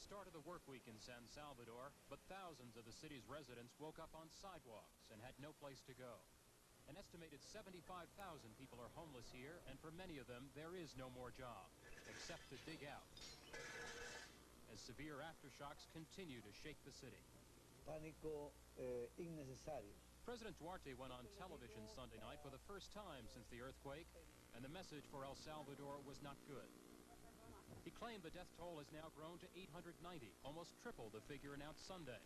start of the work week in San Salvador, but thousands of the city's residents woke up on sidewalks and had no place to go. An estimated 75,000 people are homeless here, and for many of them, there is no more job, except to dig out, as severe aftershocks continue to shake the city. Pánico innecesario. President Duarte went on television Sunday night for the first time since the earthquake, and the message for El Salvador was not good. He claimed the death toll has now grown to 890, almost triple the figure announced Sunday.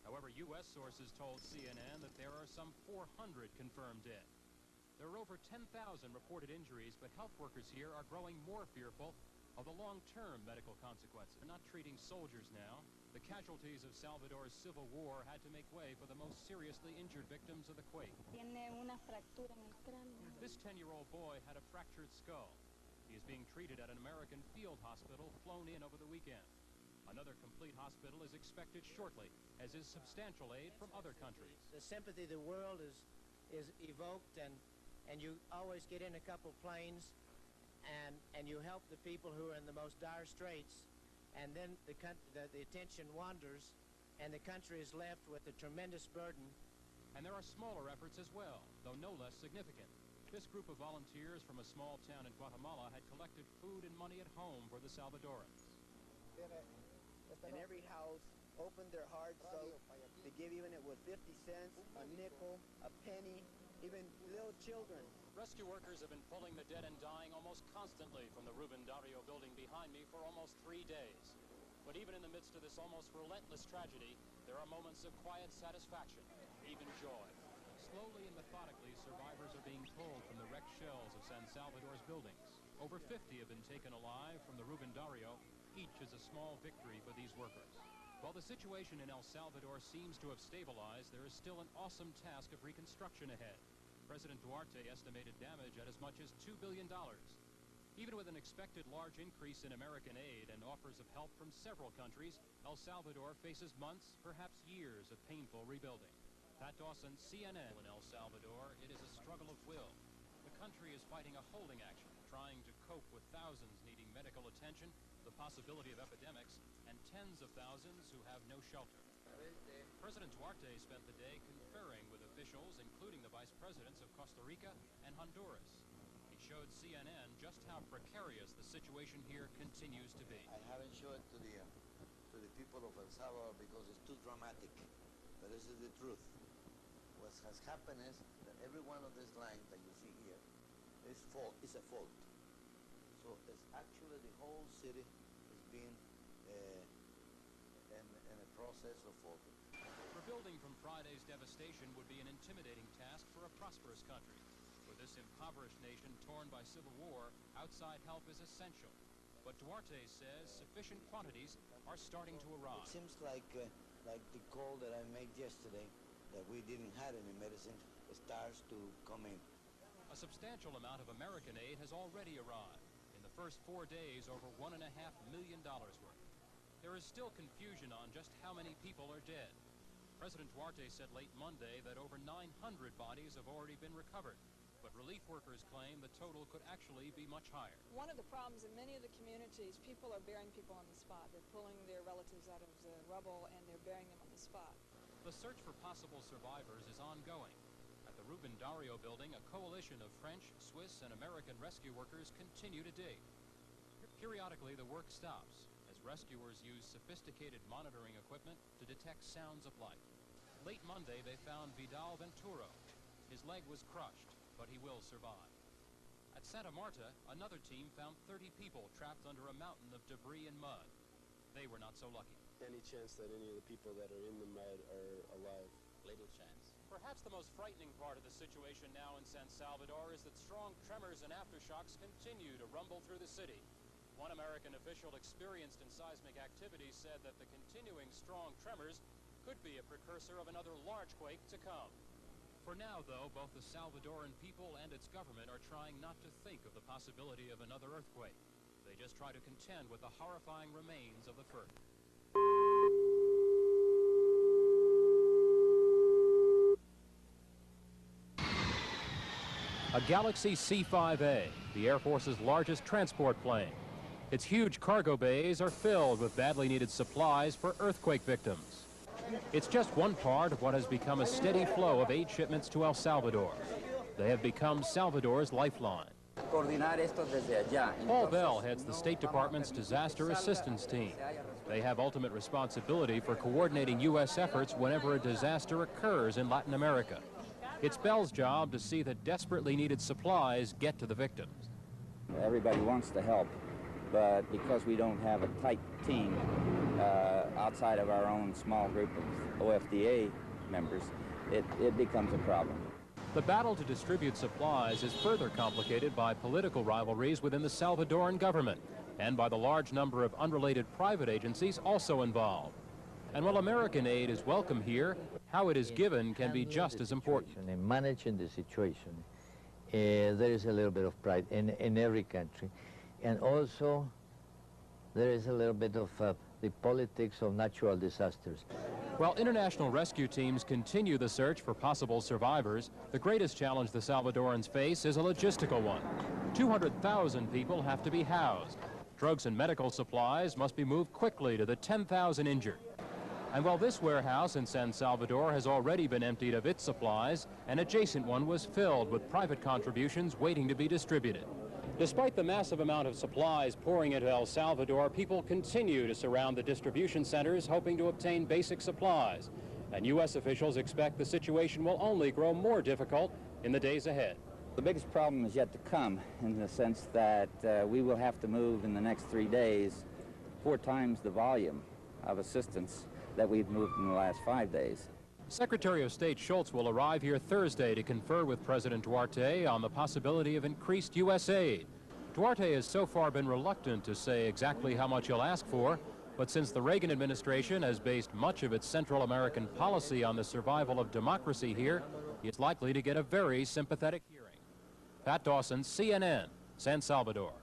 However, U.S. sources told CNN that there are some 400 confirmed dead. There are over 10,000 reported injuries, but health workers here are growing more fearful of the long-term medical consequences. They're not treating soldiers now. The casualties of Salvador's civil war had to make way for the most seriously injured victims of the quake. Tiene una fractura en el cráneo. This 10-year-old boy had a fractured skull. He is being treated at an American field hospital flown in over the weekend. Another complete hospital is expected shortly, as is substantial aid from other countries. The sympathy of the world is evoked, and you always get in a couple planes and you help the people who are in the most dire straits, and then the attention wanders and the country is left with a tremendous burden. And there are smaller efforts as well, though no less significant. This group of volunteers from a small town in Guatemala had collected food and money at home for the Salvadorans. In every house, opened their hearts out to give, even it was 50 cents, a nickel, a penny, even little children. Rescue workers have been pulling the dead and dying almost constantly from the Ruben Dario building behind me for almost 3 days. But even in the midst of this almost relentless tragedy, there are moments of quiet satisfaction, even joy. Slowly and methodically, survivors are being pulled from the wrecked shells of San Salvador's buildings. Over 50 have been taken alive from the Ruben Dario. Each is a small victory for these workers. While the situation in El Salvador seems to have stabilized, there is still an awesome task of reconstruction ahead. President Duarte estimated damage at as much as $2 billion. Even with an expected large increase in American aid and offers of help from several countries, El Salvador faces months, perhaps years, of painful rebuilding. Pat Dawson, CNN. In El Salvador, it is a struggle of will. The country is fighting a holding action, trying to cope with thousands needing medical attention, the possibility of epidemics, and tens of thousands who have no shelter. President Duarte spent the day conferring with officials, including the vice presidents of Costa Rica and Honduras. He showed CNN just how precarious the situation here continues to be. I haven't shown it to the people of El Salvador because it's too dramatic, but this is the truth. What has happened is that every one of these lines that you see here is a fault. So it's actually the whole city is being in a process of faulting. Rebuilding from Friday's devastation would be an intimidating task for a prosperous country. For this impoverished nation torn by civil war, outside help is essential. But Duarte says sufficient quantities are starting to arrive. It seems like the call that I made yesterday, that we didn't have any medicine, starts to come in. A substantial amount of American aid has already arrived. In the first 4 days, over $1.5 million worth. There is still confusion on just how many people are dead. President Duarte said late Monday that over 900 bodies have already been recovered, but relief workers claim the total could actually be much higher. One of the problems in many of the communities, people are burying people on the spot. They're pulling their relatives out of the rubble and they're burying them on the spot. The search for possible survivors is ongoing. At the Ruben Dario building, a coalition of French, Swiss, and American rescue workers continue to dig. Periodically, the work stops as rescuers use sophisticated monitoring equipment to detect sounds of life. Late Monday, they found Vidal Venturo. His leg was crushed, but he will survive. At Santa Marta, another team found 30 people trapped under a mountain of debris and mud. They were not so lucky. Any chance that any of the people that are in the mud are alive? Little chance. Perhaps the most frightening part of the situation now in San Salvador is that strong tremors and aftershocks continue to rumble through the city. One American official experienced in seismic activity said that the continuing strong tremors could be a precursor of another large quake to come. For now, though, both the Salvadoran people and its government are trying not to think of the possibility of another earthquake. They just try to contend with the horrifying remains of the first. A Galaxy C-5A, the Air Force's largest transport plane. Its huge cargo bays are filled with badly needed supplies for earthquake victims. It's just one part of what has become a steady flow of aid shipments to El Salvador. They have become Salvador's lifeline. Paul Bell heads the State Department's Disaster Assistance Team. They have ultimate responsibility for coordinating U.S. efforts whenever a disaster occurs in Latin America. It's Bell's job to see that desperately needed supplies get to the victims. Everybody wants to help, but because we don't have a tight team outside of our own small group of OFDA members, it becomes a problem. The battle to distribute supplies is further complicated by political rivalries within the Salvadoran government and by the large number of unrelated private agencies also involved. And while American aid is welcome here, how it is given can be just as important. In managing the situation, there is a little bit of pride in every country. And also, there is a little bit of the politics of natural disasters. While international rescue teams continue the search for possible survivors, the greatest challenge the Salvadorans face is a logistical one. 200,000 people have to be housed. Drugs and medical supplies must be moved quickly to the 10,000 injured. And while this warehouse in San Salvador has already been emptied of its supplies, an adjacent one was filled with private contributions waiting to be distributed. Despite the massive amount of supplies pouring into El Salvador, people continue to surround the distribution centers hoping to obtain basic supplies. And U.S. officials expect the situation will only grow more difficult in the days ahead. The biggest problem is yet to come, in the sense that we will have to move in the next 3 days 4 times the volume of assistance that we've moved in the last 5 days. Secretary of State Schultz will arrive here Thursday to confer with President Duarte on the possibility of increased U.S. aid. Duarte has so far been reluctant to say exactly how much he'll ask for, but since the Reagan administration has based much of its Central American policy on the survival of democracy here, he is likely to get a very sympathetic hearing. Pat Dawson, CNN, San Salvador.